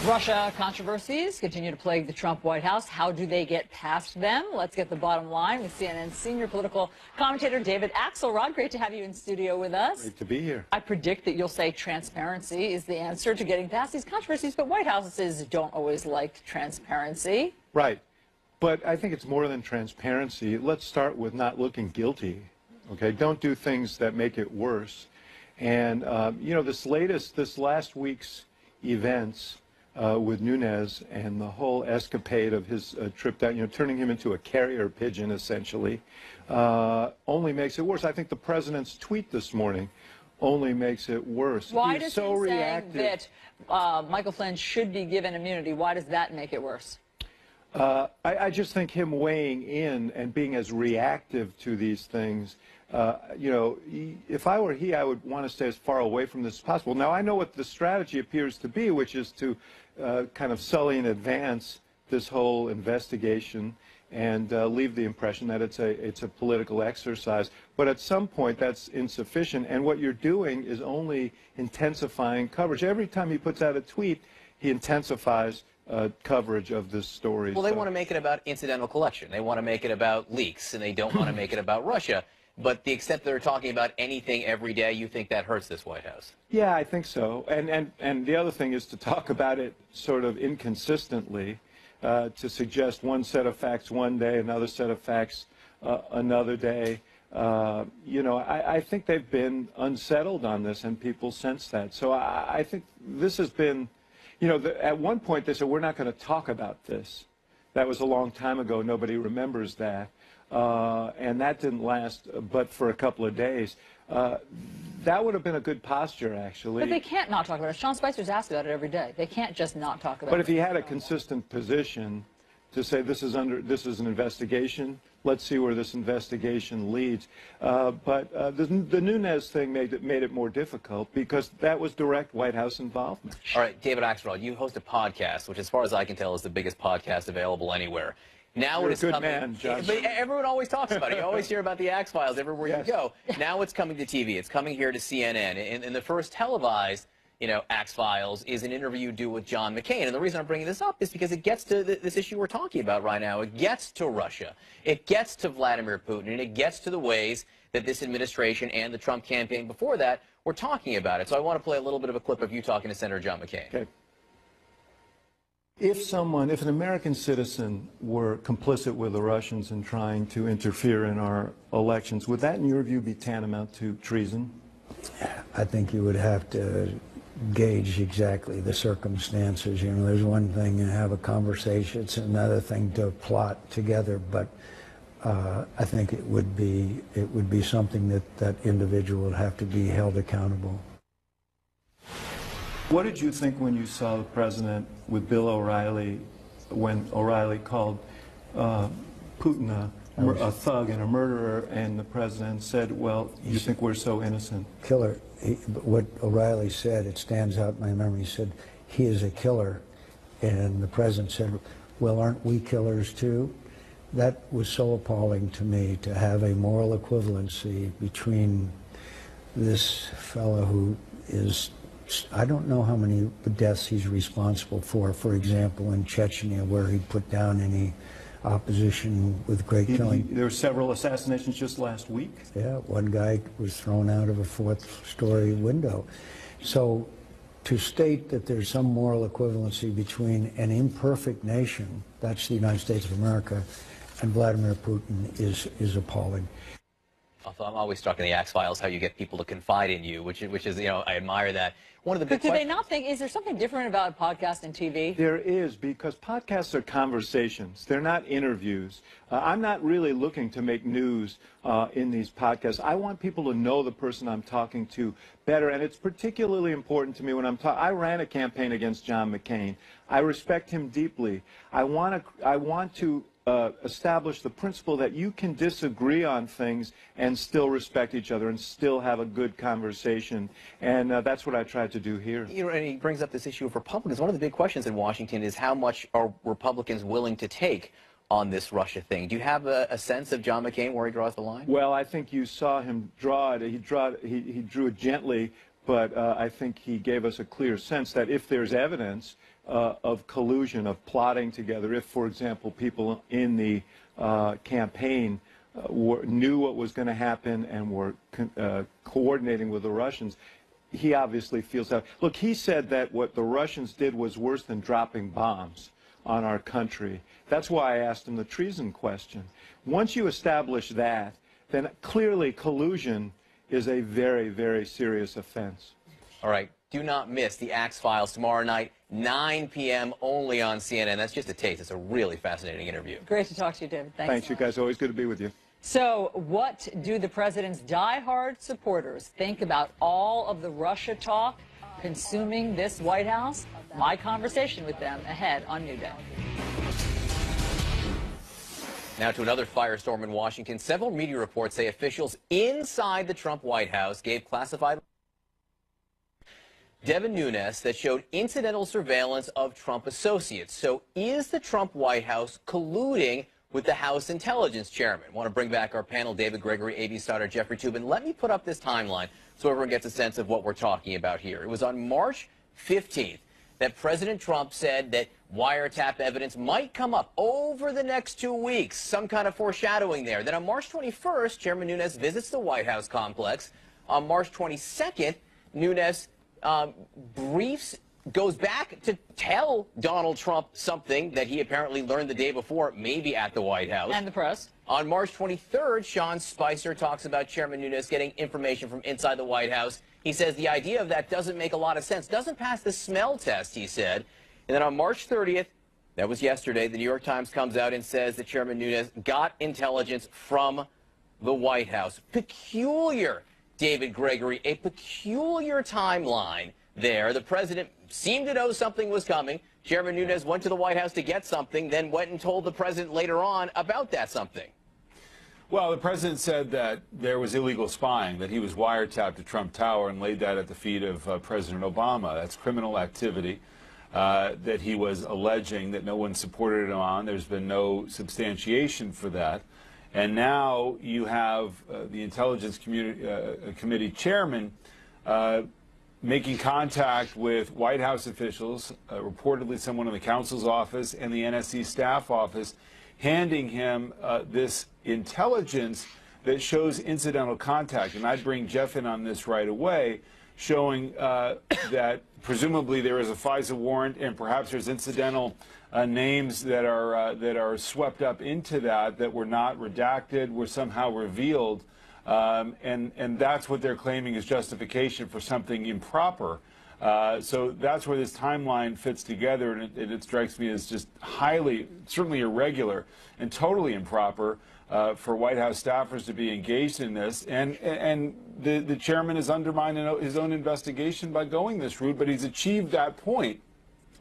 Russia controversies continue to plague the Trump White House. How do they get past them? Let's get the bottom line with CNN's senior political commentator David Axelrod. Great to have you in studio with us. Great to be here. I predict that you'll say transparency is the answer to getting past these controversies, but White Houses don't always like transparency. Right. But I think it's more than transparency. Let's start with not looking guilty. Okay? Don't do things that make it worse. And, you know, this last week's events with Nunes and the whole escapade of his trip down, you know, turning him into a carrier pigeon, essentially, only makes it worse. I think the president's tweet this morning only makes it worse. Why does he say that Michael Flynn should be given immunity, why does that make it worse? I just think him weighing in and being as reactive to these things, you know, if I were he, I would want to stay as far away from this as possible. Now, I know what the strategy appears to be, which is to kind of sully in advance this whole investigation and leave the impression that it's a political exercise. But at some point, that's insufficient. And what you're doing is only intensifying coverage. Every time he puts out a tweet, he intensifies coverage of this story. Well, they want to make it about incidental collection. They want to make it about leaks, and they don't want to make it about Russia. But the extent they're talking about anything every day, you think that hurts this White House? Yeah, I think so. And the other thing is to talk about it sort of inconsistently, to suggest one set of facts one day, another set of facts another day. You know, I think they've been unsettled on this, and people sense that. So I think this has been, you know, at one point they said, we're not going to talk about this. That was a long time ago. Nobody remembers that. And that didn't last but for a couple of days. That would have been a good posture, actually. But they can't not talk about it. Sean Spicer's asked about it every day. They can't just not talk about it. But if he had a consistent position to say this is an investigation, let's see where this investigation leads. But the Nunes thing made it more difficult because that was direct White House involvement. All right, David Axelrod, you host a podcast, which as far as I can tell is the biggest podcast available anywhere. Now You're it is a good coming, man, John. But everyone always talks about it. You always hear about the Axe Files everywhere Yes. you go. Now it's coming to TV. It's coming here to CNN. And the first televised, you know, Axe Files is an interview you do with John McCain. And the reason I'm bringing this up is because it gets to this issue we're talking about right now. It gets to Russia. It gets to Vladimir Putin. And it gets to the ways that this administration and the Trump campaign before that were talking about it. So I want to play a little bit of a clip of you talking to Senator John McCain. Okay. If an American citizen were complicit with the Russians in trying to interfere in our elections, would that, in your view, be tantamount to treason? I think you would have to gauge exactly the circumstances. You know, there's one thing to have a conversation, it's another thing to plot together, but I think it would be something that individual would have to be held accountable. What did you think when you saw the president with Bill O'Reilly, when O'Reilly called Putin a thug and a murderer, and the president said, well, you think we're so innocent? Killer. What O'Reilly said, it stands out in my memory. He said, he is a killer. And the president said, well, aren't we killers too? That was so appalling to me, to have a moral equivalency between this fellow who is, I don't know how many deaths he's responsible for example, in Chechnya, where he put down any opposition with great killing. There were several assassinations just last week. Yeah, one guy was thrown out of a fourth-story window. So to state that there's some moral equivalency between an imperfect nation, that's the United States of America, and Vladimir Putin is appalling. I'm always struck in the Axe Files how you get people to confide in you, which is, you know, I admire that. One of the big But do they not think, is there something different about a podcast and TV? There is, because podcasts are conversations. They're not interviews. I'm not really looking to make news in these podcasts. I want people to know the person I'm talking to better, and it's particularly important to me when I'm talking. I ran a campaign against John McCain. I respect him deeply. I want to establish the principle that you can disagree on things and still respect each other and still have a good conversation. And that's what I tried to do here. You know, and he brings up this issue of Republicans. One of the big questions in Washington is how much are Republicans willing to take on this Russia thing? Do you have a sense of John McCain where he draws the line? Well, I think you saw him draw it. He drew it gently, but I think he gave us a clear sense that if there's evidence of collusion, of plotting together, if, for example, people in the campaign knew what was going to happen and were coordinating with the Russians, he obviously feels that. Look, he said that what the Russians did was worse than dropping bombs on our country. That's why I asked him the treason question. Once you establish that, then clearly collusion is a very, very serious offense. All right. Do not miss the Axe Files tomorrow night, 9 p.m. only on CNN. That's just a taste. It's a really fascinating interview. Great to talk to you, David. Thanks. Thanks, you guys. Always good to be with you. So what do the president's diehard supporters think about all of the Russia talk consuming this White House? My conversation with them ahead on New Day. Now to another firestorm in Washington. Several media reports say officials inside the Trump White House gave classified Devin Nunes that showed incidental surveillance of Trump associates. So is the Trump White House colluding with the House Intelligence Chairman? I want to bring back our panel, David Gregory, A.B. Stoddard, Jeffrey Toobin. Let me put up this timeline so everyone gets a sense of what we're talking about here. It was on March 15th that President Trump said that wiretap evidence might come up over the next 2 weeks, some kind of foreshadowing there. Then on March 21st, Chairman Nunes visits the White House complex. On March 22nd, Nunes goes back to tell Donald Trump something that he apparently learned the day before, maybe at the White House. And the press. On March 23rd, Sean Spicer talks about Chairman Nunes getting information from inside the White House. He says the idea of that doesn't make a lot of sense, doesn't pass the smell test, he said. And then on March 30th, that was yesterday, the New York Times comes out and says that Chairman Nunes got intelligence from the White House. Peculiar, David Gregory, a peculiar timeline there. The president seemed to know something was coming. Chairman Nunes went to the White House to get something, then went and told the president later on about that something. Well, the president said that there was illegal spying, that he was wiretapped at Trump Tower and laid that at the feet of President Obama. That's criminal activity that he was alleging that no one supported him on. There's been no substantiation for that. And now you have the Intelligence Committee chairman making contact with White House officials, reportedly someone in the counsel's office and the NSC staff office, handing him this intelligence that shows incidental contact. And I'd bring Jeff in on this right away, showing that presumably there is a FISA warrant and perhaps there's incidental names that are swept up into that were not redacted, were somehow revealed. And that's what they're claiming is justification for something improper. So that's where this timeline fits together, and it strikes me as just highly, certainly irregular and totally improper for White House staffers to be engaged in this. And the chairman has undermined his own investigation by going this route, but he's achieved that point,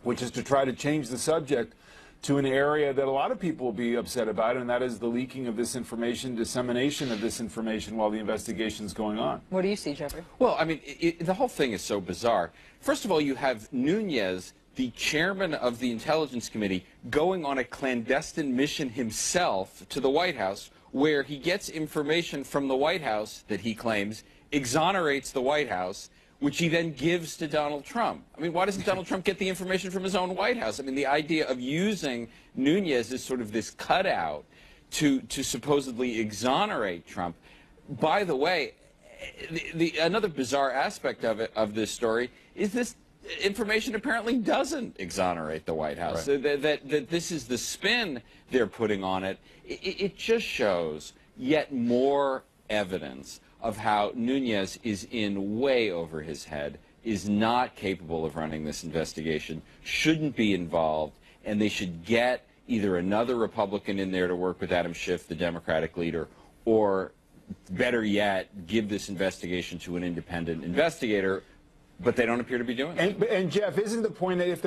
which is to try to change the subject to an area that a lot of people will be upset about, and that is the leaking of this information, dissemination of this information while the investigation is going on. What do you see, Jeffrey? Well, I mean, the whole thing is so bizarre. First of all, you have Nunes, the chairman of the Intelligence Committee, going on a clandestine mission himself to the White House, where he gets information from the White House that he claims exonerates the White House, which he then gives to Donald Trump. I mean, why doesn't Donald Trump get the information from his own White House? I mean, the idea of using Nunes as sort of this cutout to supposedly exonerate Trump. By the way, another bizarre aspect of this story is this information apparently doesn't exonerate the White House. Right. That this is the spin they're putting on it. It just shows yet more evidence of how Nunes is in way over his head, is not capable of running this investigation, shouldn't be involved, and they should get either another Republican in there to work with Adam Schiff, the Democratic leader, or better yet, give this investigation to an independent investigator. But they don't appear to be doing it. And Jeff, isn't the point that if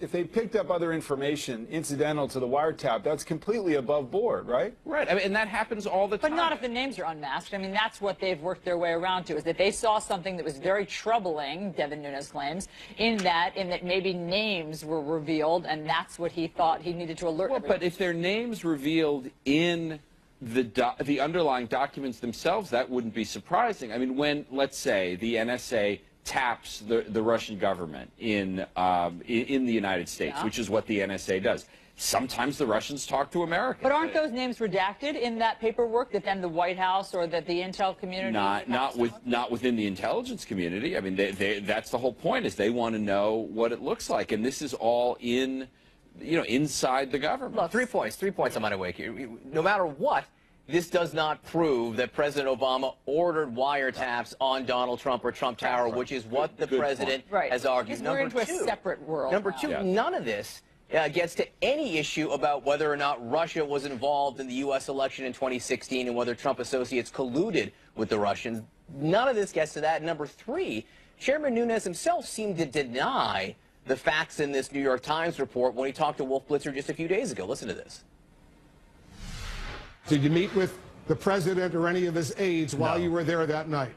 they picked up other information incidental to the wiretap, that's completely above board, right? Right. I mean, and that happens all the time. But not if the names are unmasked. I mean, that's what they've worked their way around to, is that they saw something that was very troubling, Devin Nunes claims, in that maybe names were revealed, and that's what he thought he needed to alert everyone. But if their names revealed in the underlying documents themselves, that wouldn't be surprising. I mean, when, let's say, the NSA taps the Russian government in the United States, which is what the NSA does. Sometimes the Russians talk to Americans. But aren't those names redacted in that paperwork that then the White House or that the intel community? Not within the intelligence community. I mean, that's the whole point, is they want to know what it looks like, and this is all in, inside the government. Look, 3 points on my wake here. No matter what, this does not prove that President Obama ordered wiretaps on Donald Trump or Trump Tower, which is what the president has argued. We're into a separate world. Number two, none of this gets to any issue about whether or not Russia was involved in the U.S. election in 2016 and whether Trump associates colluded with the Russians. None of this gets to that. Number three, Chairman Nunes himself seemed to deny the facts in this New York Times report when he talked to Wolf Blitzer just a few days ago. Listen to this. Did you meet with the president or any of his aides while you were there that night?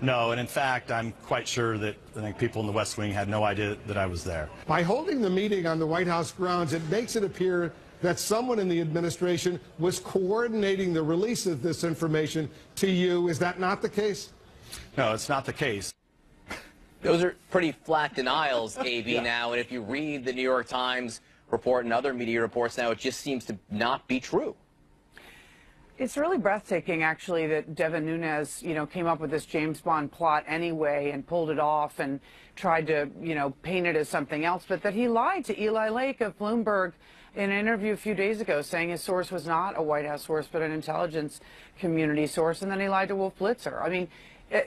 No, and in fact, I'm quite sure that I think people in the West Wing had no idea that I was there. By holding the meeting on the White House grounds, it makes it appear that someone in the administration was coordinating the release of this information to you. Is that not the case? No, it's not the case. Those are pretty flat denials, AB, now, and if you read the New York Times report and other media reports now, it just seems to not be true. It's really breathtaking, actually, that Devin Nunes, came up with this James Bond plot anyway and pulled it off and tried to, paint it as something else, but that he lied to Eli Lake of Bloomberg in an interview a few days ago, saying his source was not a White House source, but an intelligence community source, and then he lied to Wolf Blitzer. I mean,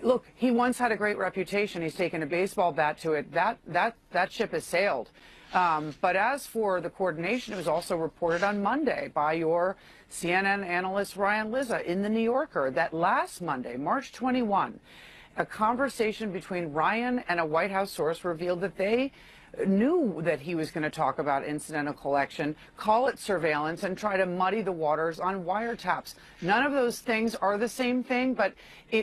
look, he once had a great reputation. He's taken a baseball bat to it. That ship has sailed. But as for the coordination, it was also reported on Monday by your CNN analyst Ryan Lizza in The New Yorker that last Monday, March 21, a conversation between Ryan and a White House source revealed that they knew that he was going to talk about incidental collection, call it surveillance, and try to muddy the waters on wiretaps. None of those things are the same thing, but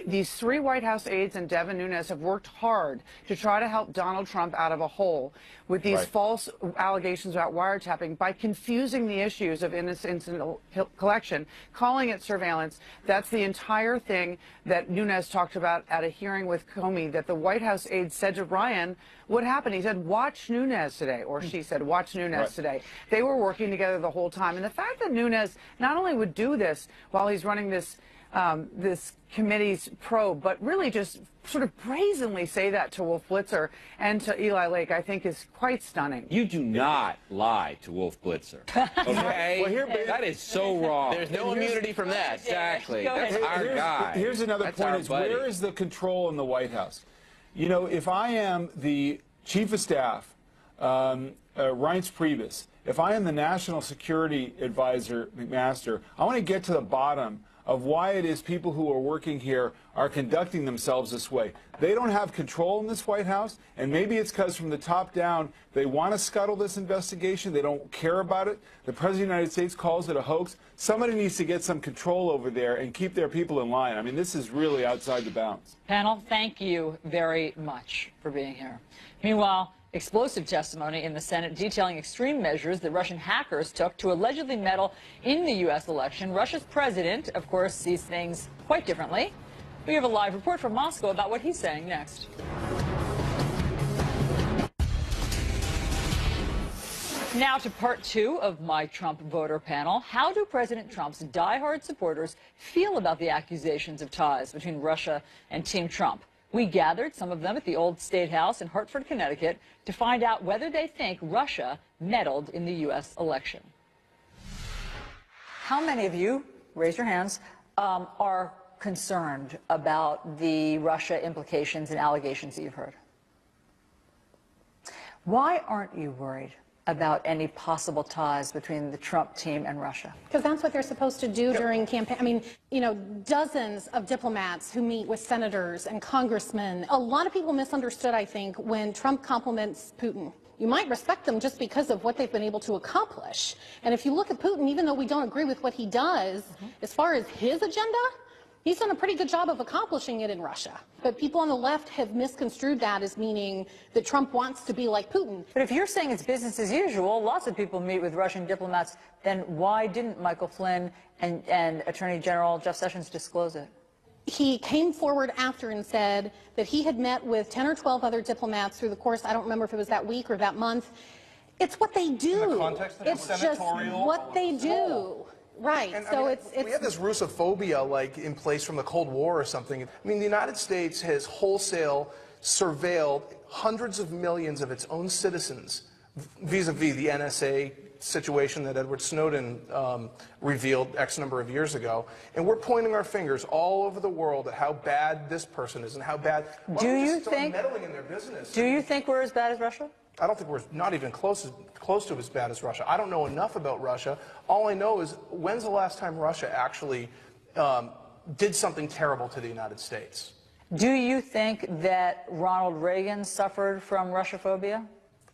these three White House aides and Devin Nunes have worked hard to try to help Donald Trump out of a hole with these false allegations about wiretapping by confusing the issues of incidental collection, calling it surveillance. That's the entire thing that Nunes talked about at a hearing with Comey, that the White House aide said to Ryan, what happened? He said, watch Nunes today, or she said, watch Nunes today. They were working together the whole time. And the fact that Nunes not only would do this while he's running this this committee's probe, but really just sort of brazenly say that to Wolf Blitzer and to Eli Lake, I think is quite stunning. You do not lie to Wolf Blitzer. Okay? Well, that is so wrong. There's no immunity from that. Exactly. That's our guy. Here's another point: where is the control in the White House? If I am the chief of staff, Reince Priebus, if I am the national security advisor, McMaster, I want to get to the bottom of why it is people who are working here are conducting themselves this way. They don't have control in this White House, and maybe it's because from the top down they want to scuttle this investigation. They don't care about it. The President of the United States calls it a hoax. Somebody needs to get some control over there and keep their people in line. I mean, this is really outside the bounds. Panel, thank you very much for being here. Meanwhile, explosive testimony in the Senate detailing extreme measures that Russian hackers took to allegedly meddle in the U.S. election. Russia's president, of course, sees things quite differently. We have a live report from Moscow about what he's saying next. Now to part two of my Trump voter panel. How do President Trump's diehard supporters feel about the accusations of ties between Russia and Team Trump? We gathered some of them at the Old State House in Hartford, Connecticut, to find out whether they think Russia meddled in the U.S. election. How many of you, raise your hands, are concerned about the Russia implications and allegations that you've heard? Why aren't you worried about any possible ties between the Trump team and Russia? Because that's what they're supposed to do during campaign. I mean, dozens of diplomats who meet with senators and congressmen. A lot of people misunderstood, I think, when Trump compliments Putin. You might respect them just because of what they've been able to accomplish. And if you look at Putin, even though we don't agree with what he does, as far as his agenda, he's done a pretty good job of accomplishing it in Russia. But people on the left have misconstrued that as meaning that Trump wants to be like Putin. But if you're saying it's business as usual, lots of people meet with Russian diplomats, then why didn't Michael Flynn and Attorney General Jeff Sessions disclose it? he came forward after and said that he had met with 10 or 12 other diplomats through the course, I don't remember if it was that week or that month. It's what they do. In the context of it's just what they do. Right. And, so I mean, it's we have this Russophobia like in place from the Cold War or something. I mean, the United States has wholesale surveilled hundreds of millions of its own citizens vis-a-vis the NSA situation that Edward Snowden revealed X number of years ago, and we're pointing our fingers all over the world at how bad this person is and how bad. Do you think meddling in their business? Do you think we're as bad as Russia? I don't think we're not even close to as bad as Russia. I don't know enough about Russia. All I know is when's the last time Russia actually did something terrible to the United States? Do you think that Ronald Reagan suffered from Russophobia?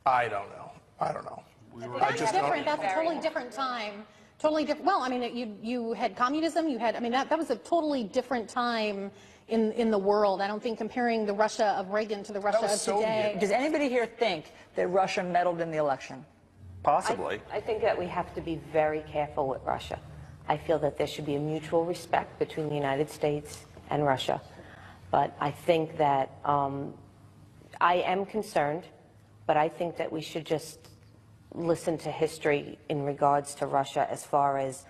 I don't know. I don't know. That's different. That's a totally different time. Totally different. Well, I mean, you had communism. You had. I mean, that was a totally different time in the world. I don't think comparing the Russia of Reagan to the Russia of today. Does anybody here think that Russia meddled in the election? Possibly. I think that we have to be very careful with Russia. I feel that there should be a mutual respect between the United States and Russia. But I think that I am concerned, but I think that we should just listen to history in regards to Russia as far as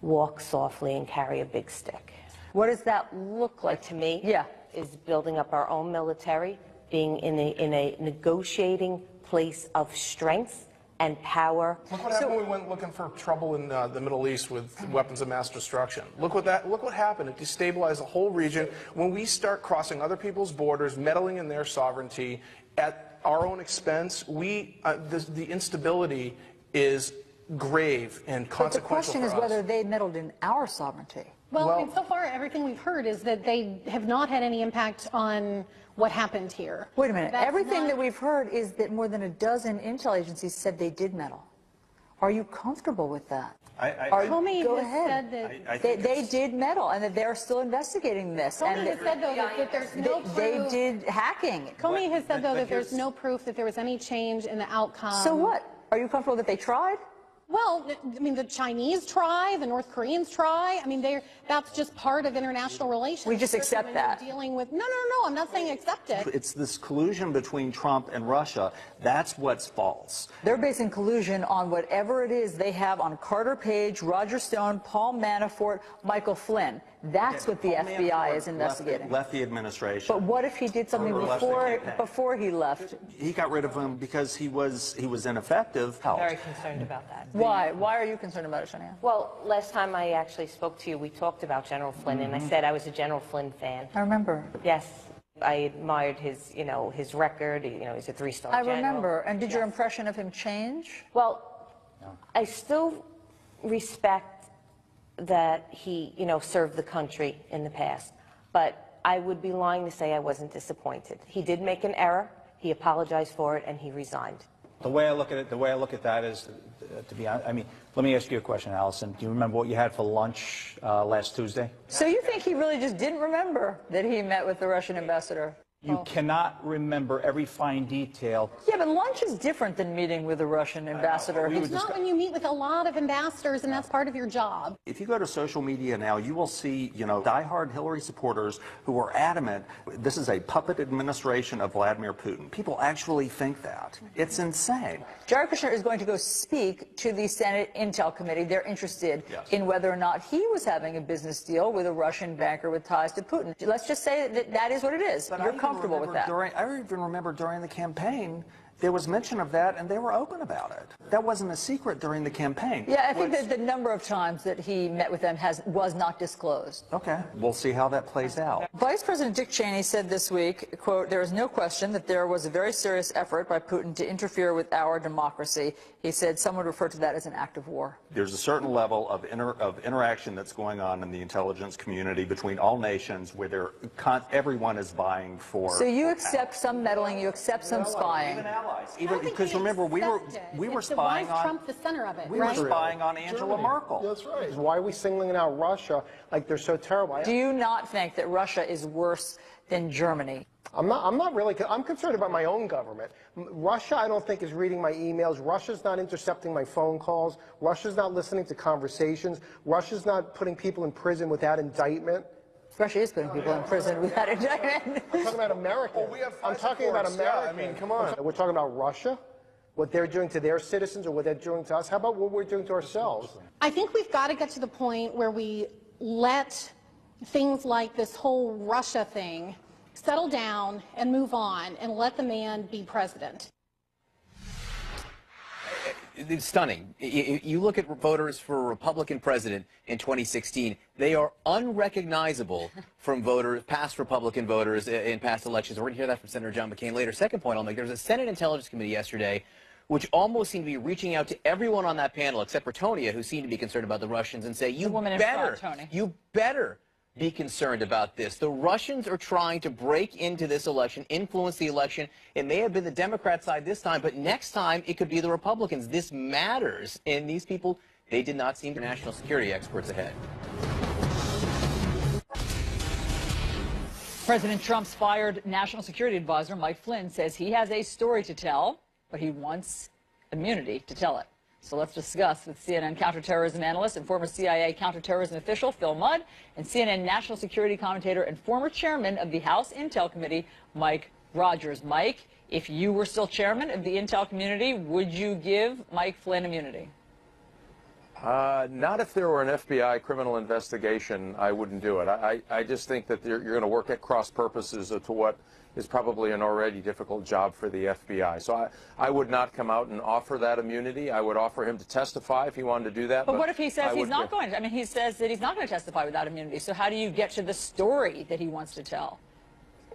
walk softly and carry a big stick. What does that look like to me? Yeah. Is building up our own military, being in a negotiating place of strength and power. Look what happened when we went looking for trouble in the Middle East with weapons of mass destruction. Look what happened. It destabilized the whole region. When we start crossing other people's borders, meddling in their sovereignty at our own expense, the instability is grave and consequential. But the question is whether they meddled in our sovereignty. Well, I mean, so far everything we've heard is that they have not had any impact on what happened here. Wait a minute. Everything that we've heard is that more than a dozen intel agencies said they did meddle. Are you comfortable with that? Go ahead. They did meddle, and that they're still investigating this. Comey has said, though, that there's no proof. They did hacking. Comey has said, though, that there's no proof that there was any change in the outcome. So what? Are you comfortable that they tried? Well, I mean, the Chinese try, the North Koreans try. I mean, that's just part of international relations. We just accept that. Dealing with no, I'm not saying accept it. It's this collusion between Trump and Russia. That's what's false. They're basing collusion on whatever it is they have on Carter Page, Roger Stone, Paul Manafort, Michael Flynn. That's what the FBI is investigating. Left the administration. But what if he did something before he left? He got rid of him because he was ineffective. Very concerned about that. Why? Why are you concerned about it, Shania? Well, last time I actually spoke to you, we talked about General Flynn, and I said I was a General Flynn fan. I remember. Yes. I admired his, his record. He's a three-star general. I remember. And did your impression of him change? Well, I still respect that he, served the country in the past. But I would be lying to say I wasn't disappointed. He did make an error. He apologized for it, and he resigned. The way I look at that is, to be honest, I mean, let me ask you a question, Allison. Do you remember what you had for lunch last Tuesday? So you think he really just didn't remember that he met with the Russian ambassador? You cannot remember every fine detail. Yeah, but lunch is different than meeting with a Russian ambassador. It's not when you meet with a lot of ambassadors, and that's part of your job. If you go to social media now, you will see, diehard Hillary supporters who are adamant this is a puppet administration of Vladimir Putin. People actually think that. It's insane. Jared Kushner is going to go speak to the Senate Intel Committee. They're interested in whether or not he was having a business deal with a Russian banker with ties to Putin. Let's just say that that is what it is. But you're comfortable with that. I even remember during the campaign, there was mention of that, and they were open about it. That wasn't a secret during the campaign. Yeah, I think that the number of times that he met with them was not disclosed. Okay, we'll see how that plays out. Vice President Dick Cheney said this week, quote, "There is no question that there was a very serious effort by Putin to interfere with our democracy." He said some would refer to that as an act of war. There's a certain level of interaction that's going on in the intelligence community between all nations where everyone is vying for. So you accept some meddling, you accept some spying. Even allies. Even because remember we were spying on Trump the center of it. We were spying on Angela Merkel. That's right. Why are we singling out Russia like they're so terrible? Do you not think that Russia is worse than Germany? I'm not really. I'm concerned about my own government. Russia, I don't think, is reading my emails. Russia's not intercepting my phone calls. Russia's not listening to conversations. Russia's not putting people in prison without indictment. Russia is putting people in prison without indictment. I'm talking about America. Well, we have I'm talking about reports. America. Yeah, I mean, come on. We're talking about Russia, what they're doing to their citizens or what they're doing to us. How about what we're doing to ourselves? I think we've got to get to the point where we let things like this whole Russia thing settle down and move on and let the man be president. It's stunning. You look at voters for a Republican president in 2016, they are unrecognizable from voters, past Republican voters in past elections. We're going to hear that from Senator John McCain later. Second point I'll make, there was a Senate Intelligence Committee yesterday which almost seemed to be reaching out to everyone on that panel, except for Tonia, who seemed to be concerned about the Russians, and say, you better be concerned about this. The Russians are trying to break into this election, influence the election. It may have been the Democrat side this time, but next time it could be the Republicans. This matters. And these people, they did not seem to be national security experts ahead. President Trump's fired National Security Advisor Mike Flynn says he has a story to tell, but he wants immunity to tell it. So let's discuss with CNN counterterrorism analyst and former CIA counterterrorism official Phil Mudd and CNN national security commentator and former chairman of the House Intel Committee, Mike Rogers. Mike, if you were still chairman of the Intel community, would you give Mike Flynn immunity? Not if there were an FBI criminal investigation, I wouldn't do it. I just think that you're going to work at cross purposes to what is probably an already difficult job for the FBI. So I would not come out and offer that immunity. I would offer him to testify if he wanted to do that. But what if he says he's not going to? I mean, he says that he's not going to testify without immunity. So how do you get to the story that he wants to tell?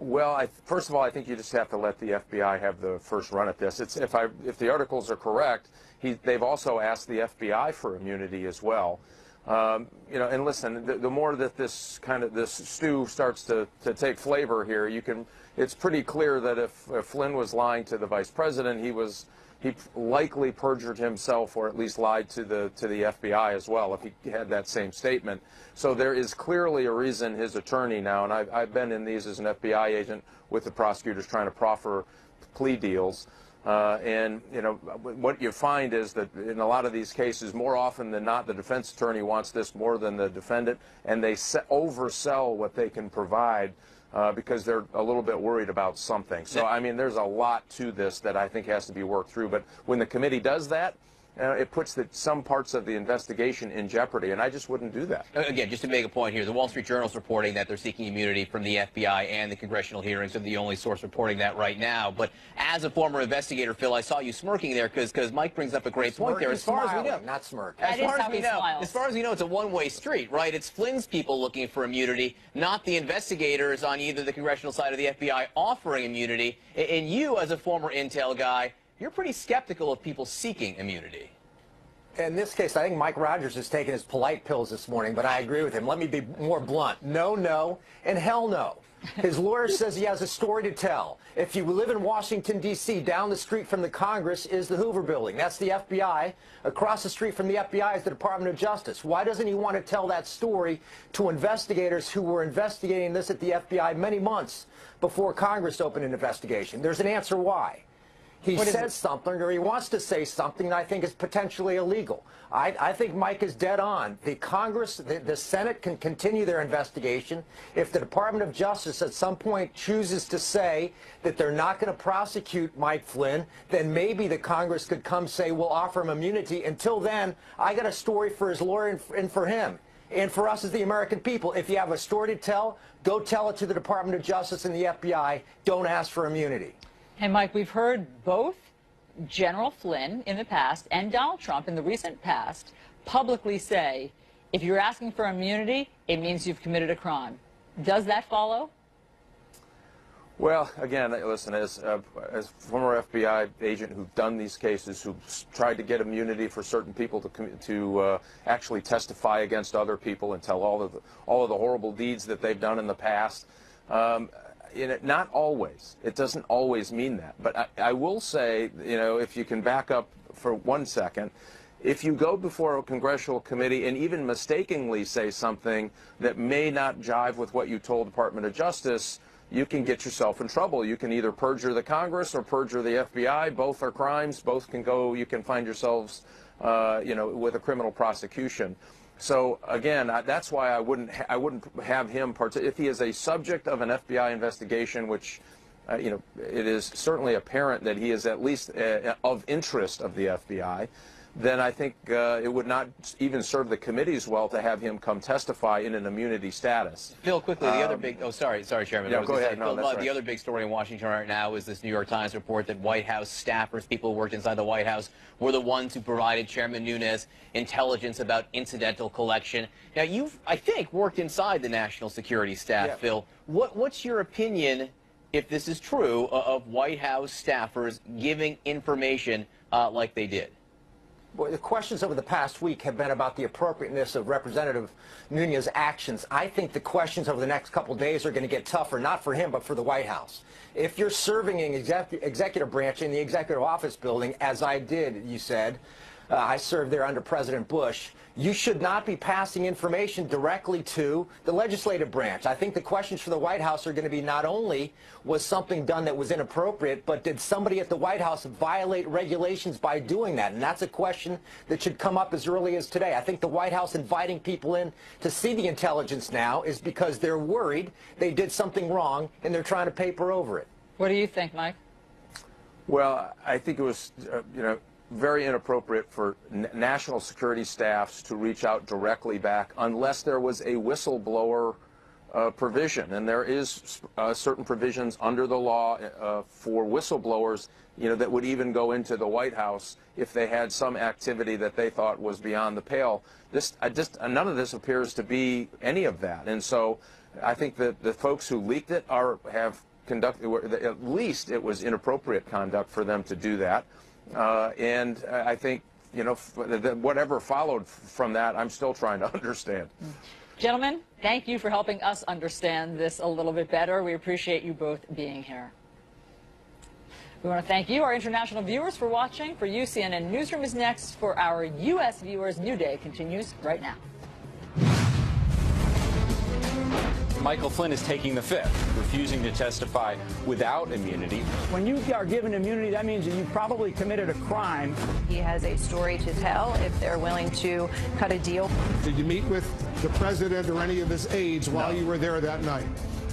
Well, first of all, I think you just have to let the FBI have the first run at this. If the articles are correct, they've also asked the FBI for immunity as well. You know, and listen, the more that this stew starts to take flavor here, it's pretty clear that if Flynn was lying to the vice president, he likely perjured himself, or at least lied to the FBI as well, if he had that same statement. So there is clearly a reason his attorney now, and I've been in these as an FBI agent with the prosecutors trying to proffer plea deals. And, you know, what you find is that in a lot of these cases, more often than not, the defense attorney wants this more than the defendant, and they oversell what they can provide because they're a little bit worried about something. So, I mean, there's a lot to this that I think has to be worked through. But when the committee does that, it puts some parts of the investigation in jeopardy, and I just wouldn't do that. Again, just to make a point here, the Wall Street Journal is reporting that they're seeking immunity from the FBI, and the congressional hearings are the only source reporting that right now. But as a former investigator, Phil, I saw you smirking there because Mike brings up a great point there. As far as we know, not smirk. As far as we know, it's a one-way street, right? It's Flynn's people looking for immunity, not the investigators on either the congressional side or the FBI offering immunity. And you, as a former Intel guy, you're pretty skeptical of people seeking immunity. In this case, I think Mike Rogers has taken his polite pills this morning, but I agree with him. Let me be more blunt. No, no, and hell no. His lawyer says he has a story to tell. If you live in Washington, D.C., down the street from the Congress is the Hoover Building. That's the FBI. Across the street from the FBI is the Department of Justice. Why doesn't he want to tell that story to investigators who were investigating this at the FBI many months before Congress opened an investigation? There's an answer why. He says something, or he wants to say something that I think is potentially illegal. I think Mike is dead on. The Congress, the Senate can continue their investigation. If the Department of Justice at some point chooses to say that they're not going to prosecute Mike Flynn, then maybe the Congress could come say, we'll offer him immunity. Until then, I got a story for his lawyer and for him. And for us as the American people, if you have a story to tell, go tell it to the Department of Justice and the FBI. Don't ask for immunity. Hey, Mike, we've heard both General Flynn in the past and Donald Trump in the recent past publicly say, if you're asking for immunity, it means you've committed a crime. Does that follow? Well, again, listen, as former FBI agent who've done these cases, who've tried to get immunity for certain people to actually testify against other people and tell all of the horrible deeds that they've done in the past, not always. It doesn't always mean that. But I will say, you know, if you can back up for 1 second, if you go before a congressional committee and even mistakenly say something that may not jive with what you told the Department of Justice, you can get yourself in trouble. You can either perjure the Congress or perjure the FBI. Both are crimes. Both can go. You can find yourselves, you know, with a criminal prosecution. So again, that's why I wouldn't have him if he is a subject of an FBI investigation, which you know, it is certainly apparent that he is at least of interest of the FBI. Then I think it would not even serve the committees well to have him come testify in an immunity status. Phil, quickly, the other big, sorry, Chairman. Yeah, go ahead. No, Phil, that's right. The other big story in Washington right now is this New York Times report that White House staffers, people who worked inside the White House, were the ones who provided Chairman Nunes intelligence about incidental collection. Now, you've, I think, worked inside the national security staff, Yeah. Phil. What's your opinion, if this is true, of White House staffers giving information like they did? Well, the questions over the past week have been about the appropriateness of Representative Nunes' actions. I think the questions over the next couple of days are going to get tougher, not for him, but for the White House. If you're serving in executive branch in the executive office building, as I did, you said, I served there under President Bush, you should not be passing information directly to the legislative branch. I think the questions for the White House are going to be not only was something done that was inappropriate, but did somebody at the White House violate regulations by doing that? And that's a question that should come up as early as today. I think the White House inviting people in to see the intelligence now is because they're worried they did something wrong and they're trying to paper over it. What do you think, Mike? Well, I think it was, you know, very inappropriate for national security staffs to reach out directly back unless there was a whistleblower provision. And there is certain provisions under the law for whistleblowers, you know, that would even go into the White House if they had some activity that they thought was beyond the pale. None of this appears to be any of that. And so I think that the folks who leaked it have conducted, at least it was inappropriate conduct for them to do that. And I think, you know, whatever followed from that, I'm still trying to understand. Gentlemen, thank you for helping us understand this a little bit better. We appreciate you both being here. We want to thank you, our international viewers, for watching. For you, CNN Newsroom is next. For our U.S. viewers, New Day continues right now. Michael Flynn is taking the fifth, refusing to testify without immunity. When you are given immunity, that means that you probably committed a crime. He has a story to tell if they're willing to cut a deal. Did you meet with the president or any of his aides while you were there that night?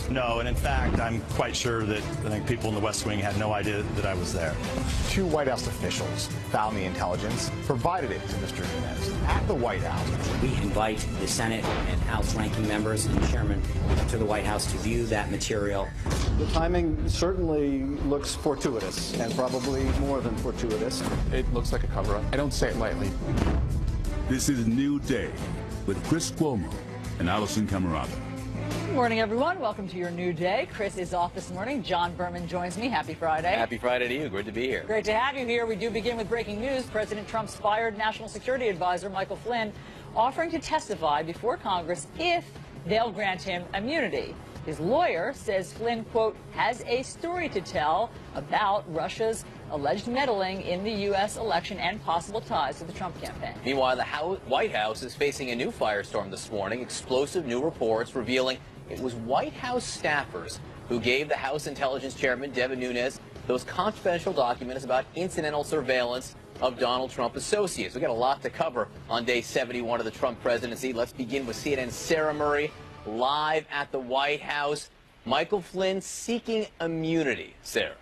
No, and in fact, I'm quite sure that I think people in the West Wing had no idea that I was there. 2 White House officials found the intelligence, provided it to Mr. Nunes at the White House. We invite the Senate and House ranking members and chairman to the White House to view that material. The timing certainly looks fortuitous, and probably more than fortuitous. It looks like a cover-up. I don't say it lightly. This is New Day with Chris Cuomo and Allison Camerata. Good morning, everyone. Welcome to your New Day. Chris is off this morning. John Berman joins me. Happy Friday. Happy Friday to you. Good to be here. Great to have you here. We do begin with breaking news. President Trump's fired National Security Advisor Michael Flynn offering to testify before Congress if they'll grant him immunity. His lawyer says Flynn, quote, has a story to tell about Russia's alleged meddling in the U.S. election and possible ties to the Trump campaign. Meanwhile, the White House is facing a new firestorm this morning. Explosive new reports revealing it was White House staffers who gave the House Intelligence Chairman, Devin Nunes, those confidential documents about incidental surveillance of Donald Trump associates. We've got a lot to cover on day 71 of the Trump presidency. Let's begin with CNN's Sarah Murray, live at the White House. Michael Flynn seeking immunity. Sarah.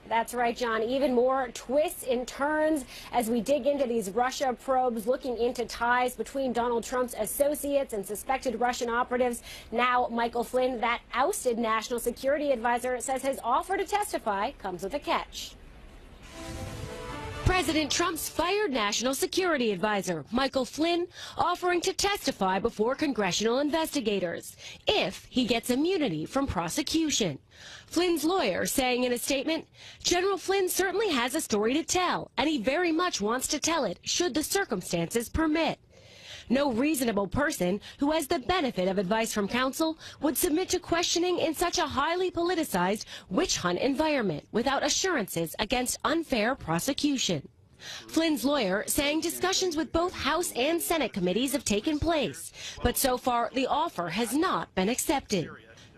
That's right, John. Even more twists and turns as we dig into these Russia probes, looking into ties between Donald Trump's associates and suspected Russian operatives. Now, Michael Flynn, that ousted National Security Advisor, says his offer to testify comes with a catch. President Trump's fired National Security Advisor, Michael Flynn, offering to testify before congressional investigators if he gets immunity from prosecution. Flynn's lawyer saying in a statement, General Flynn certainly has a story to tell, and he very much wants to tell it should the circumstances permit. No reasonable person who has the benefit of advice from counsel would submit to questioning in such a highly politicized witch hunt environment without assurances against unfair prosecution. Flynn's lawyer saying discussions with both House and Senate committees have taken place, but so far the offer has not been accepted.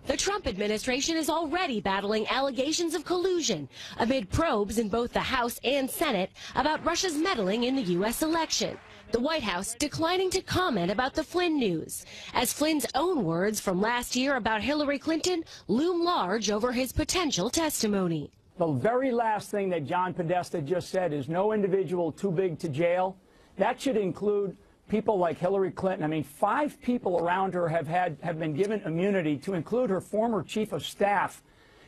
The Trump administration is already battling allegations of collusion amid probes in both the House and Senate about Russia's meddling in the U.S. election. The White House declining to comment about the Flynn news, as Flynn's own words from last year about Hillary Clinton loom large over his potential testimony. The very last thing that John Podesta just said is no individual too big to jail. That should include people like Hillary Clinton. I mean, 5 people around her have been given immunity, to include her former chief of staff.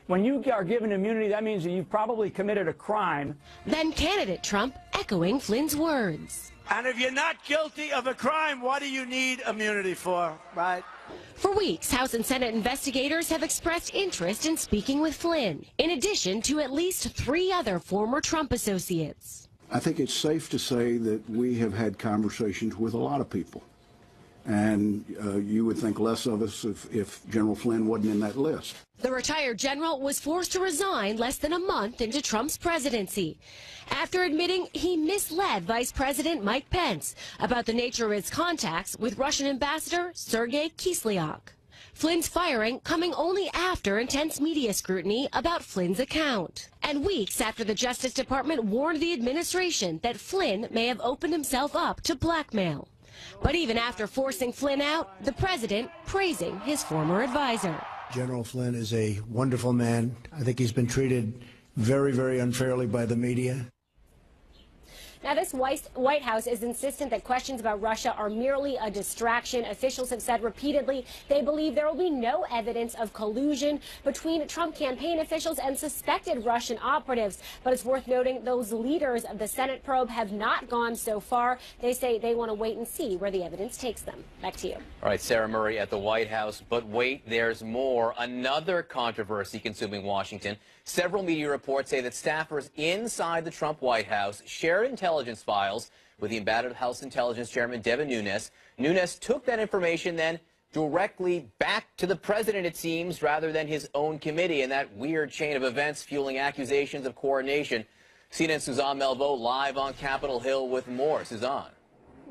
When you are given immunity, that means that you've probably committed a crime. Then candidate Trump echoing Flynn's words. And if you're not guilty of a crime, what do you need immunity for, right? For weeks, House and Senate investigators have expressed interest in speaking with Flynn, in addition to at least 3 other former Trump associates. I think it's safe to say that we have had conversations with a lot of people. And you would think less of us if General Flynn wasn't in that list. The retired general was forced to resign less than a month into Trump's presidency, after admitting he misled Vice President Mike Pence about the nature of his contacts with Russian Ambassador Sergei Kislyak. Flynn's firing coming only after intense media scrutiny about Flynn's account, and weeks after the Justice Department warned the administration that Flynn may have opened himself up to blackmail. But even after forcing Flynn out, the president praising his former advisor. General Flynn is a wonderful man. I think he's been treated very, very unfairly by the media. Now, this White House is insistent that questions about Russia are merely a distraction. Officials have said repeatedly they believe there will be no evidence of collusion between Trump campaign officials and suspected Russian operatives. But it's worth noting those leaders of the Senate probe have not gone so far. They say they want to wait and see where the evidence takes them. Back to you. All right, Sarah Murray at the White House. But wait, there's more. Another controversy consuming Washington. Several media reports say that staffers inside the Trump White House shared intelligence files with the embattled House Intelligence Chairman Devin Nunes. Nunes took that information then directly back to the president, it seems, rather than his own committee, and that weird chain of events fueling accusations of coordination. CNN's Suzanne Melvo live on Capitol Hill with more. Suzanne.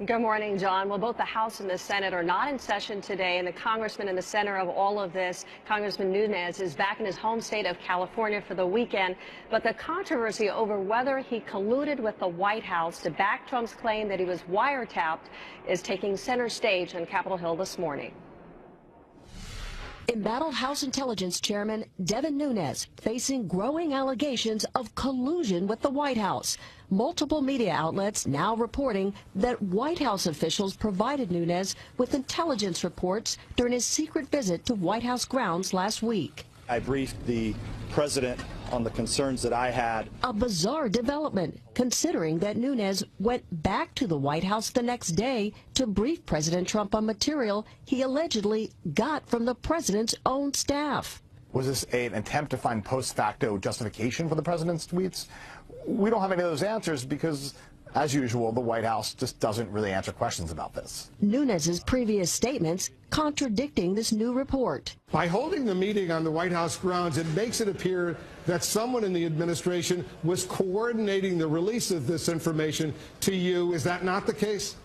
Good morning, John. Well, both the House and the Senate are not in session today, and the congressman in the center of all of this, Congressman Nunes, is back in his home state of California for the weekend. But the controversy over whether he colluded with the White House to back Trump's claim that he was wiretapped is taking center stage on Capitol Hill this morning. Embattled House Intelligence Chairman Devin Nunes facing growing allegations of collusion with the White House. Multiple media outlets now reporting that White House officials provided Nunes with intelligence reports during his secret visit to White House grounds last week. I briefed the president on the concerns that I had. A bizarre development, considering that Nunes went back to the White House the next day to brief President Trump on material he allegedly got from the president's own staff. Was this an attempt to find post facto justification for the president's tweets? We don't have any of those answers because, as usual, the White House just doesn't really answer questions about this. Nunes's previous statements contradicting this new report. By holding the meeting on the White House grounds, it makes it appear that someone in the administration was coordinating the release of this information to you. Is that not the case?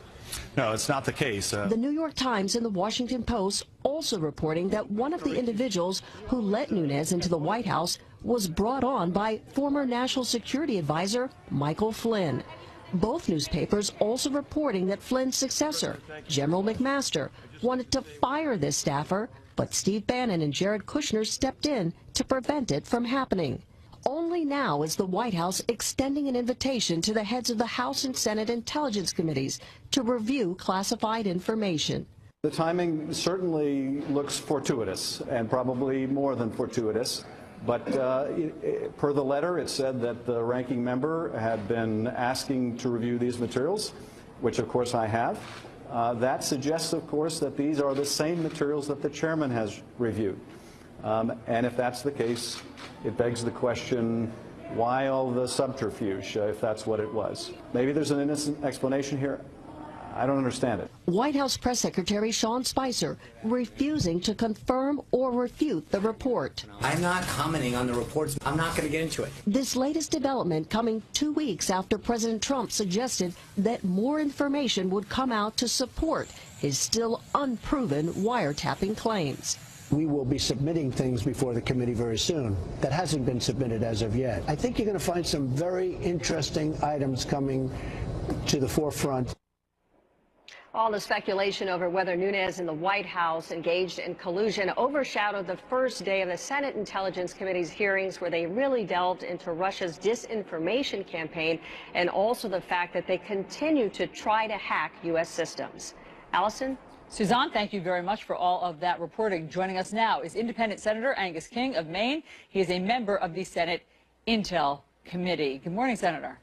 No, it's not the case. The New York Times and the Washington Post also reporting that one of the individuals who let Nunes into the White House was brought on by former National Security Advisor Michael Flynn. Both newspapers also reporting that Flynn's successor, General McMaster, wanted to fire this staffer, but Steve Bannon and Jared Kushner stepped in to prevent it from happening. Only now is the White House extending an invitation to the heads of the House and Senate Intelligence Committees to review classified information. The timing certainly looks fortuitous, and probably more than fortuitous. But per the letter, it said that the ranking member had been asking to review these materials, which of course I have. That suggests, of course, that these are the same materials that the chairman has reviewed. And if that's the case, it begs the question, why all the subterfuge, if that's what it was? Maybe there's an innocent explanation here. I don't understand it. White House Press Secretary Sean Spicer refusing to confirm or refute the report. I'm not commenting on the reports. I'm not going to get into it. This latest development coming 2 weeks after President Trump suggested that more information would come out to support his still unproven wiretapping claims. We will be submitting things before the committee very soon. That hasn't been submitted as of yet. I think you're going to find some very interesting items coming to the forefront. All the speculation over whether Nunes and the White House engaged in collusion overshadowed the first day of the Senate Intelligence Committee's hearings, where they really delved into Russia's disinformation campaign and also the fact that they continue to try to hack U.S. systems. Allison? Suzanne, thank you very much for all of that reporting. Joining us now is Independent Senator Angus King of Maine. He is a member of the Senate Intel Committee. Good morning, Senator.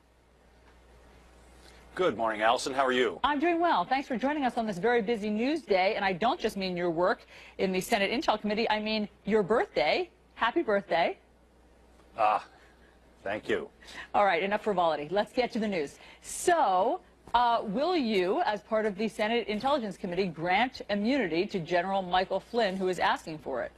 Good morning, Allison. How are you? I'm doing well. Thanks for joining us on this very busy news day. And I don't just mean your work in the Senate Intel Committee. I mean your birthday. Happy birthday. Thank you. All right, enough frivolity. Let's get to the news. So, will you, as part of the Senate Intelligence Committee, grant immunity to General Michael Flynn, who is asking for it?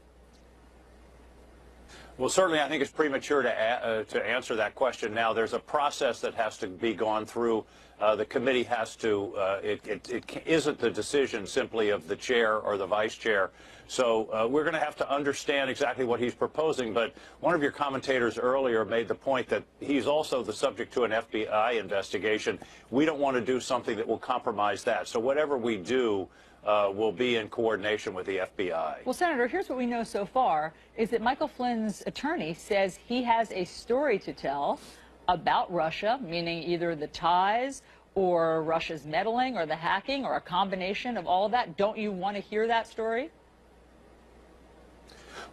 Well, certainly I think it's premature to answer that question now. There's a process that has to be gone through. The committee has to, it isn't the decision simply of the chair or the vice chair. So we're going to have to understand exactly what he's proposing. But one of your commentators earlier made the point that he's also the subject to an FBI investigation. We don't want to do something that will compromise that. So whatever we do will be in coordination with the FBI. Well, Senator, here's what we know so far, is that Michael Flynn's attorney says he has a story to tell about Russia, meaning either the ties or Russia's meddling or the hacking or a combination of all of that. Don't you want to hear that story?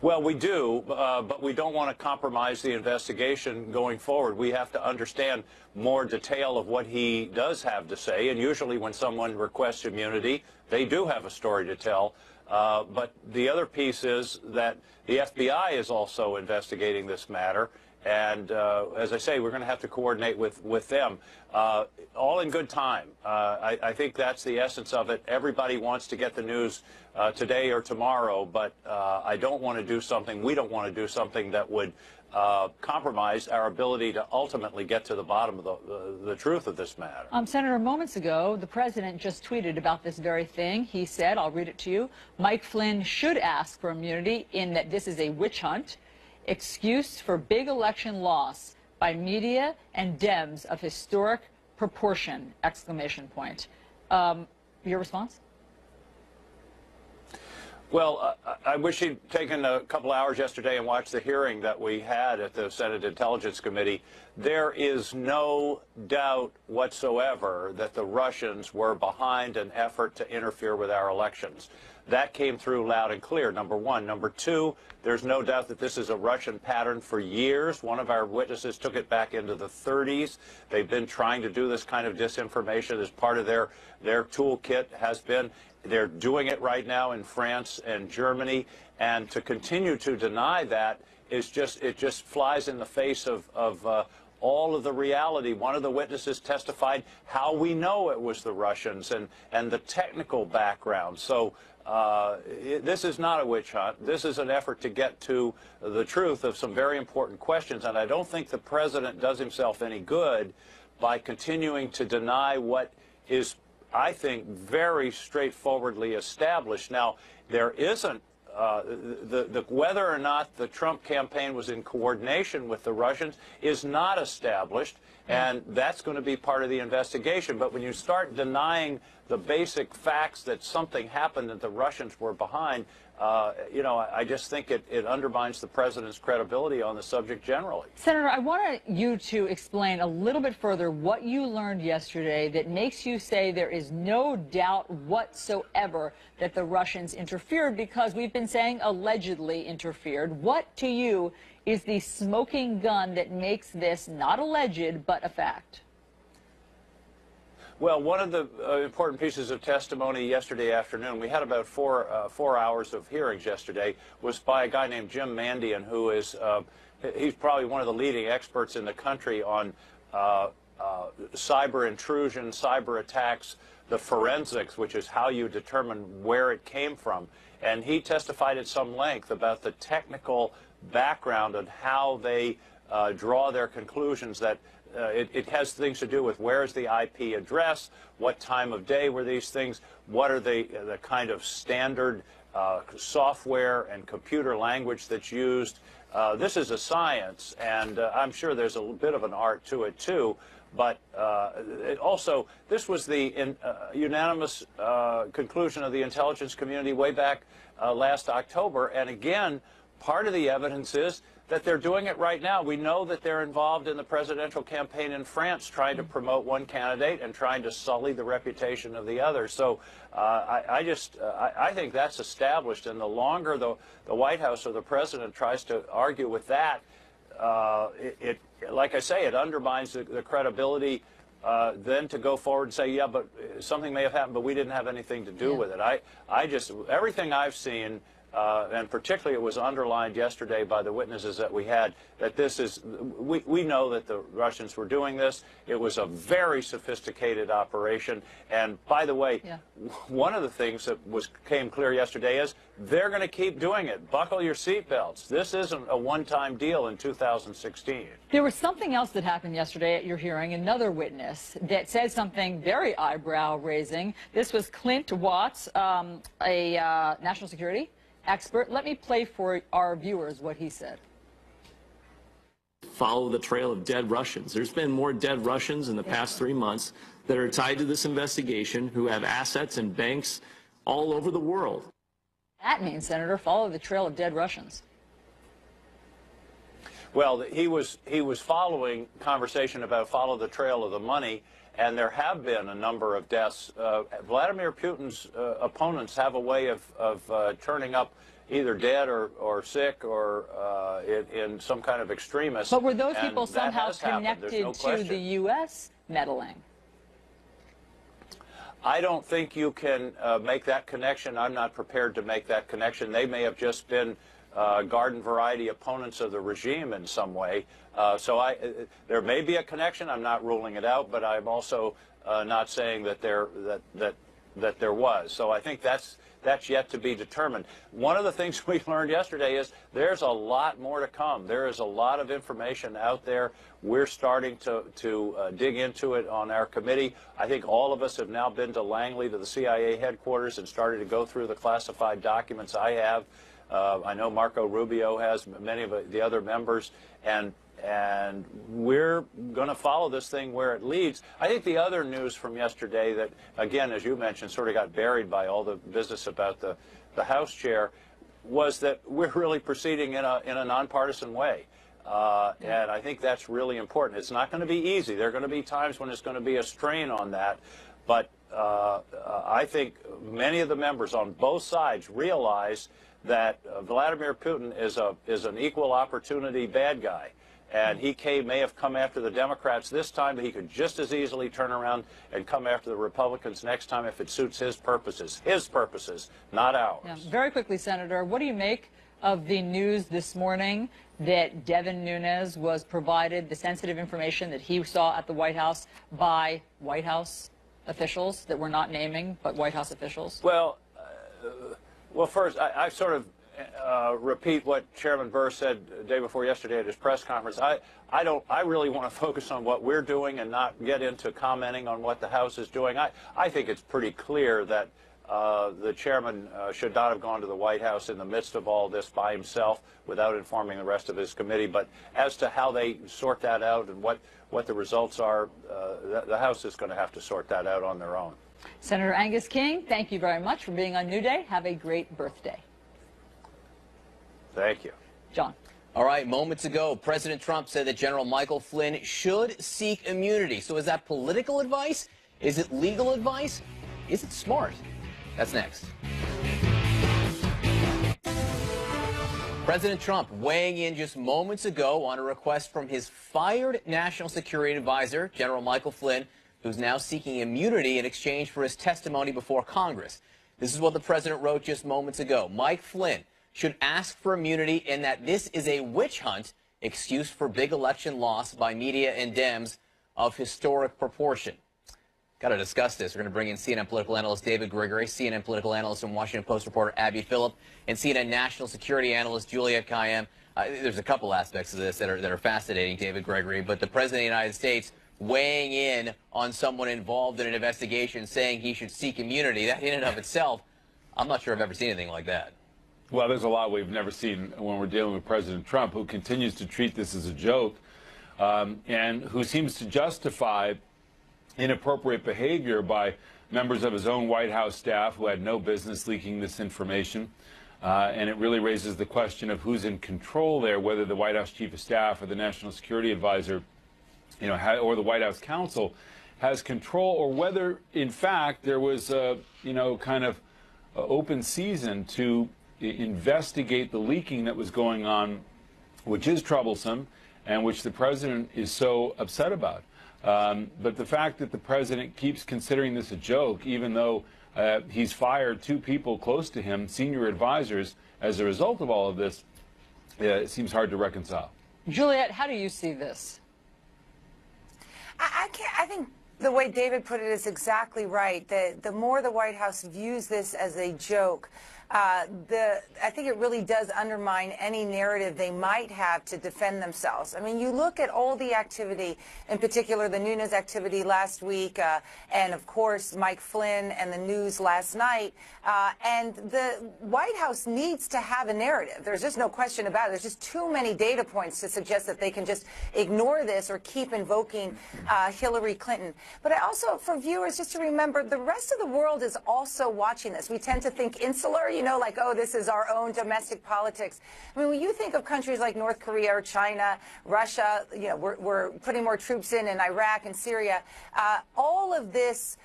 Well, we do, but we don't want to compromise the investigation going forward. We have to understand more detail of what he does have to say, and usually when someone requests immunity, they do have a story to tell. But the other piece is that the FBI is also investigating this matter, and as I say, we're going to have to coordinate with them, all in good time. I think that's the essence of it. Everybody wants to get the news today or tomorrow, but I don't want to do something, we don't want to do something that would compromise our ability to ultimately get to the bottom of the truth of this matter. Senator, moments ago, the president just tweeted about this very thing. He said, I'll read it to you, Mike Flynn should ask for immunity in that this is a witch hunt, excuse for big election loss by media and Dems of historic proportion, exclamation point. Your response? Well, I wish he'd taken a couple hours yesterday and watched the hearing that we had at the Senate Intelligence Committee. There is no doubt whatsoever that the Russians were behind an effort to interfere with our elections. That came through loud and clear, number one. Number two, there's no doubt that this is a Russian pattern for years. One of our witnesses took it back into the 30s. They've been trying to do this kind of disinformation as part of their toolkit has been. They're doing it right now in France and Germany, and to continue to deny that is it just flies in the face of all of the reality. One of the witnesses testified how we know it was the Russians and the technical background. So this is not a witch hunt. This is an effort to get to the truth of some very important questions, and I don't think the president does himself any good by continuing to deny what is, I think, very straightforwardly established. Now, there isn't whether or not the Trump campaign was in coordination with the Russians is not established, and that's going to be part of the investigation. But when you start denying the basic facts that something happened that the Russians were behind, you know, I just think it undermines the president's credibility on the subject generally. Senator, I want you to explain a little bit further what you learned yesterday that makes you say there is no doubt whatsoever that the Russians interfered, because we've been saying allegedly interfered. What to you is the smoking gun that makes this not alleged but a fact? Well, one of the important pieces of testimony yesterday afternoon, we had about four hours of hearings yesterday, was by a guy named Jim Mandian, who is, he's probably one of the leading experts in the country on cyber intrusion, cyber attacks, the forensics, which is how you determine where it came from. And he testified at some length about the technical background and how they draw their conclusions that it has things to do with where is the IP address, what time of day were these things, what are the kind of standard software and computer language that's used. This is a science, and I'm sure there's a bit of an art to it too, But also, this was the unanimous conclusion of the intelligence community way back last October. And again, part of the evidence is that they're doing it right now. We know that they're involved in the presidential campaign in France, trying to promote one candidate and trying to sully the reputation of the other. So I think that's established. And the longer the White House or the president tries to argue with that, like I say, it undermines the credibility then to go forward and say, yeah, but something may have happened, but we didn't have anything to do with it. Everything I've seen, and particularly it was underlined yesterday by the witnesses that we had, that this is, we know that the Russians were doing this. It was a very sophisticated operation. And by the way, one of the things that came clear yesterday is they're going to keep doing it. Buckle your seatbelts. This isn't a one-time deal in 2016. There was something else that happened yesterday at your hearing, another witness that said something very eyebrow-raising. This was Clint Watts, a national security expert. Let me play for our viewers what he said. Follow the trail of dead Russians. There's been more dead Russians in the past 3 months that are tied to this investigation, who have assets and banks all over the world. That means, Senator, follow the trail of dead Russians. Well, he was following conversation about follow the trail of the money, and there have been a number of deaths. Vladimir Putin's opponents have a way of turning up either dead or sick or in some kind of extremist. But were those people somehow connected to the U.S. meddling? I don't think you can make that connection. I'm not prepared to make that connection. They may have just been garden variety opponents of the regime in some way. So there may be a connection. I'm not ruling it out, but I'm also not saying that there was. So I think that's yet to be determined. One of the things we learned yesterday is there's a lot more to come. There is a lot of information out there. We're starting to dig into it on our committee. I think all of us have now been to Langley, to the CIA headquarters, and started to go through the classified documents I have. I know Marco Rubio has, many of the other members, and we're going to follow this thing where it leads. I think the other news from yesterday that, again, as you mentioned, sort of got buried by all the business about the House chair, was that we're really proceeding in a nonpartisan way. And I think that's really important. It's not going to be easy. There are going to be times when it's going to be a strain on that. But I think many of the members on both sides realize that Vladimir Putin is an equal opportunity bad guy. And he may have come after the Democrats this time, but he could just as easily turn around and come after the Republicans next time if it suits his purposes, not ours. Yeah. Very quickly, Senator, what do you make of the news this morning that Devin Nunes was provided the sensitive information that he saw at the White House by White House officials that we're not naming, but White House officials? Well, first, I sort of repeat what Chairman Burr said the day before yesterday at his press conference. I really want to focus on what we're doing and not get into commenting on what the House is doing. I think it's pretty clear that the chairman should not have gone to the White House in the midst of all this by himself without informing the rest of his committee. But as to how they sort that out and what the results are, the House is going to have to sort that out on their own. Senator Angus King, thank you very much for being on New Day. Have a great birthday. Thank you. John. All right, moments ago, President Trump said that General Michael Flynn should seek immunity. So is that political advice? Is it legal advice? Is it smart? That's next. President Trump weighing in just moments ago on a request from his fired National Security Advisor, General Michael Flynn, who's now seeking immunity in exchange for his testimony before Congress. This is what the president wrote just moments ago. Mike Flynn should ask for immunity in that this is a witch hunt excuse for big election loss by media and Dems of historic proportion. Got to discuss this. We're going to bring in CNN political analyst David Gregory, CNN political analyst and Washington Post reporter Abby Phillip, and CNN national security analyst Juliet Kayyem. There's a couple aspects of this that are fascinating, David Gregory, but the President of the United States weighing in on someone involved in an investigation saying he should seek immunity, that in and of itself, I'm not sure I've ever seen anything like that. Well, there's a lot we've never seen when we're dealing with President Trump, who continues to treat this as a joke. and who seems to justify inappropriate behavior by members of his own White House staff who had no business leaking this information. And it really raises the question of who's in control there, whether the White House Chief of Staff or the National Security Advisor, or the White House counsel has control, or whether, in fact, there was a, kind of open season to investigate the leaking that was going on, which is troublesome and which the president is so upset about. But the fact that the president keeps considering this a joke, even though he's fired 2 people close to him, senior advisors, as a result of all of this, it seems hard to reconcile. Juliet, how do you see this? I think the way David put it is exactly right. The more the White House views this as a joke, I think it really does undermine any narrative they might have to defend themselves. I mean, you look at all the activity, in particular the Nunes activity last week, and of course Mike Flynn and the news last night, and the White House needs to have a narrative. There's just no question about it. There's just too many data points to suggest that they can just ignore this or keep invoking Hillary Clinton. But I also, for viewers, just to remember, the rest of the world is also watching this. We tend to think insular, like, oh, this is our own domestic politics. I mean, when you think of countries like North Korea or China, Russia, we're putting more troops in Iraq and Syria. All of this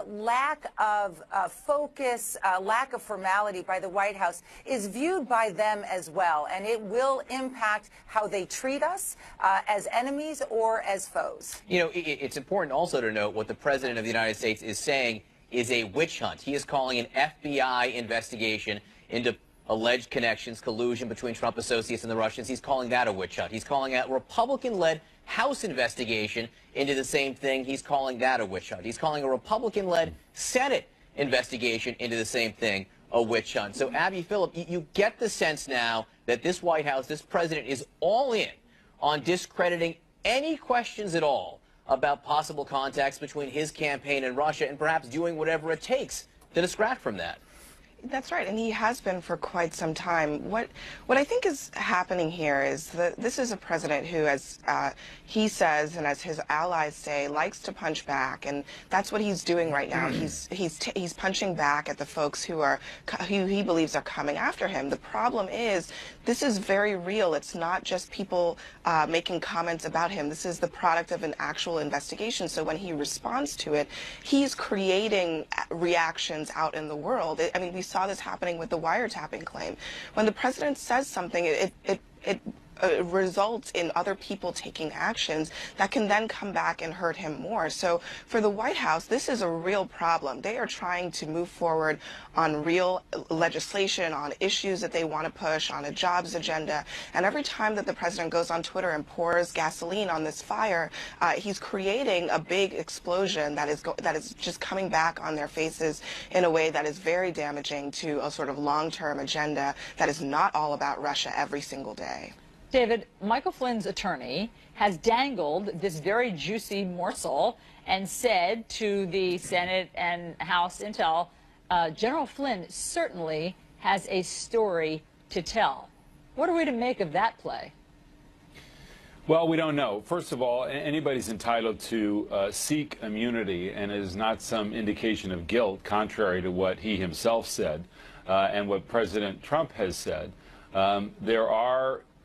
lack of focus, lack of formality by the White House is viewed by them as well, and it will impact how they treat us as enemies or as foes. It's important also to note what the President of the United States is saying is a witch hunt. He is calling an FBI investigation into alleged connections, collusion between Trump associates and the Russians. He's calling that a witch hunt. He's calling a Republican-led House investigation into the same thing. He's calling that a witch hunt. He's calling a Republican-led Senate investigation into the same thing a witch hunt. So, Abby Phillip, you get the sense now that this White House, this president, is all in on discrediting any questions at all about possible contacts between his campaign and Russia, and perhaps doing whatever it takes to distract from that. That's right, and he has been for quite some time. What I think is happening here is that this is a president who, as he says and as his allies say, likes to punch back, and that's what he's doing right now. He's punching back at the folks who he believes are coming after him. The problem is this is very real. It's not just people making comments about him. This is the product of an actual investigation. So when he responds to it, he's creating reactions out in the world. I mean, we saw this happening with the wiretapping claim. When the president says something, it results in other people taking actions that can then come back and hurt him more. So for the White House, this is a real problem. They are trying to move forward on real legislation, on issues that they want to push, on a jobs agenda. And every time that the president goes on Twitter and pours gasoline on this fire, he's creating a big explosion that is just coming back on their faces in a way that is very damaging to a sort of long-term agenda that is not all about Russia every single day. David, Michael Flynn's attorney has dangled this very juicy morsel and said to the Senate and House intel, General Flynn certainly has a story to tell. What are we to make of that play? Well, we don't know. First of all, anybody's entitled to seek immunity, and it is not some indication of guilt, contrary to what he himself said and what President Trump has said.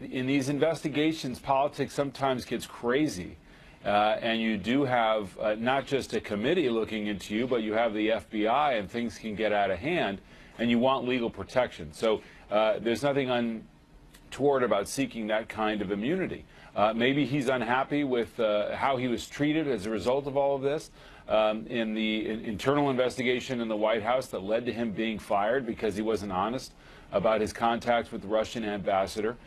In these investigations, politics sometimes gets crazy, and you do have not just a committee looking into you, but you have the FBI, and things can get out of hand, and you want legal protection. So there's nothing untoward about seeking that kind of immunity. Maybe he's unhappy with how he was treated as a result of all of this. In the internal investigation in the White House that led to him being fired because he wasn't honest about his contacts with the Russian ambassador.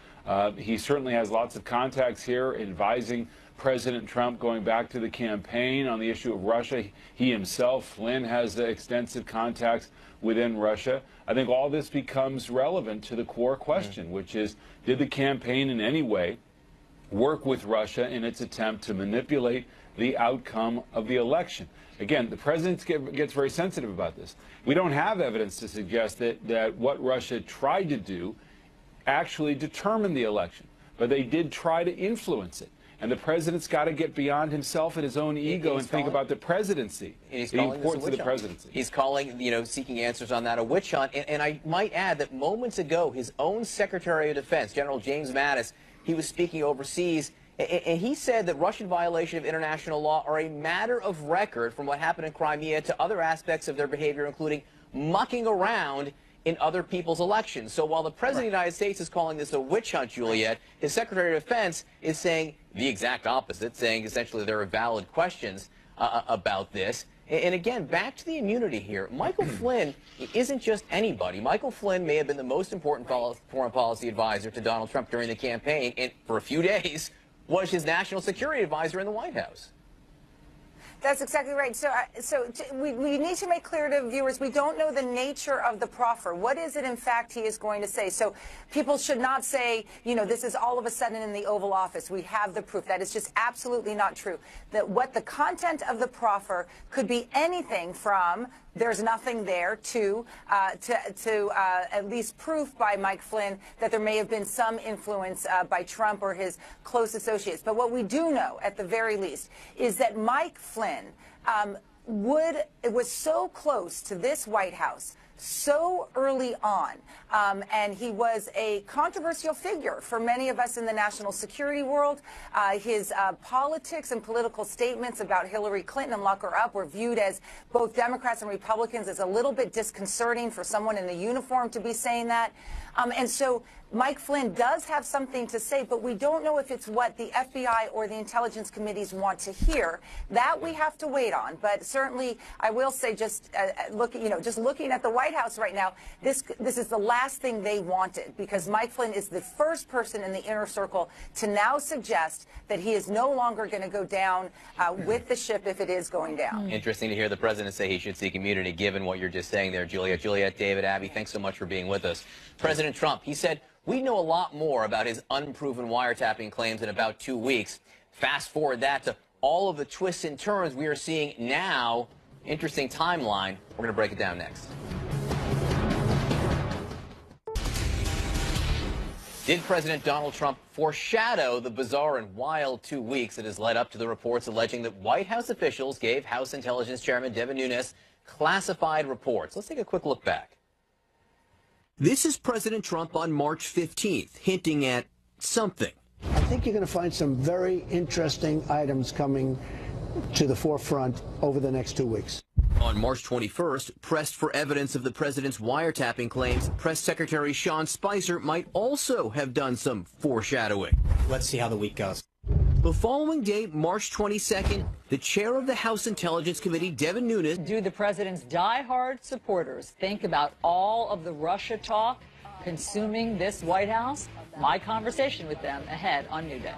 He certainly has lots of contacts here advising President Trump going back to the campaign on the issue of Russia. He himself, Flynn, has extensive contacts within Russia. I think all this becomes relevant to the core question, which is, did the campaign in any way work with Russia in its attempt to manipulate the outcome of the election? Again, the president gets very sensitive about this. We don't have evidence to suggest that what Russia tried to do actually determined the election, but they did try to influence it. And the president's got to get beyond himself and his own ego and think about the presidency, the importance of the presidency. He's calling, seeking answers on that a witch hunt. And I might add that moments ago, his own Secretary of Defense, General James Mattis, he was speaking overseas, and he said that Russian violation of international law are a matter of record from what happened in Crimea to other aspects of their behavior, including mucking around in other people's elections. So while the President of the United States is calling this a witch hunt, Juliet, his Secretary of Defense is saying the exact opposite, saying essentially there are valid questions about this. And again, back to the immunity here. Michael Flynn isn't just anybody. Michael Flynn may have been the most important foreign policy advisor to Donald Trump during the campaign, and for a few days was his national security advisor in the White House. That's exactly right. So we need to make clear to viewers, we don't know the nature of the proffer. What is it, in fact, he is going to say? So people should not say, this is all of a sudden in the Oval Office. We have the proof. That is just absolutely not true. That what the content of the proffer could be anything from there's nothing there to at least proof by Mike Flynn that there may have been some influence by Trump or his close associates. But what we do know, at the very least, is that Mike Flynn was so close to this White House so early on, and he was a controversial figure for many of us in the national security world. His politics and political statements about Hillary Clinton and lock her up were viewed as both Democrats and Republicans as a little bit disconcerting for someone in a uniform to be saying that. And so Mike Flynn does have something to say, but we don't know if it's what the FBI or the intelligence committees want to hear. That we have to wait on. But certainly, I will say, just looking at the White House right now, this is the last thing they wanted, because Mike Flynn is the first person in the inner circle to now suggest that he is no longer going to go down with the ship if it is going down. Interesting to hear the president say he should seek immunity, given what you're just saying there, Juliet. Juliet, David, Abby, thanks so much for being with us. President Trump, he said, we know a lot more about his unproven wiretapping claims in about 2 weeks. Fast forward that to all of the twists and turns we are seeing now. Interesting timeline. We're going to break it down next. Did President Donald Trump foreshadow the bizarre and wild 2 weeks that has led up to the reports alleging that White House officials gave House Intelligence Chairman Devin Nunes classified reports? Let's take a quick look back. This is President Trump on March 15th, hinting at something. I think you're going to find some very interesting items coming to the forefront over the next 2 weeks. On March 21st, pressed for evidence of the president's wiretapping claims, Press Secretary Sean Spicer might also have done some foreshadowing. Let's see how the week goes. The following day, March 22nd, the chair of the House Intelligence Committee, Devin Nunes. Do the president's diehard supporters think about all of the Russia talk consuming this White House? My conversation with them ahead on New Day.